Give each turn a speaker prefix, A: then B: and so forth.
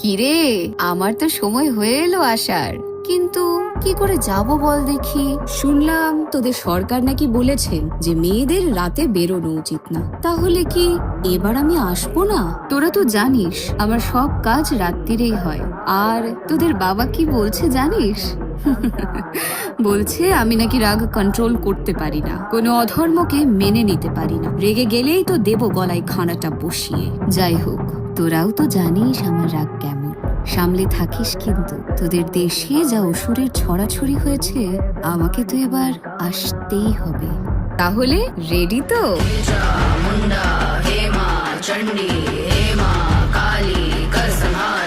A: কিরে, আমার তো সময় হয়ে এলো আসার, কিন্তু কি করে যাব বল দেখি।
B: শুনলাম তোদের সরকার নাকি বলেছেন যে মেয়েদের রাতে বেরোনো উচিত না। তাহলে কি এবার আমি আসবো না?
A: তোরা তো জানিস আমার সব কাজ রাত্রিরেই হয়। আর তোদের বাবা কি বলছে জানিস? বলছে আমি নাকি রাগ কন্ট্রোল করতে পারি না, কোনো অধর্মকে মেনে নিতে পারি না, রেগে গেলেই তো দেব গলায় খানাটা বসিয়ে। যাই হোক, তোরাও তো জানিস আমার রাগ কেমন, সামলে থাকিস কিন্তু। তোদের দেশে যা অসুরের ছড়াছড়ি হয়েছে, আমাকে তো এবার আসতেই হবে। তাহলে রেডি তো?
C: मुंडा हेमा चंडी हेमा काली कर संहार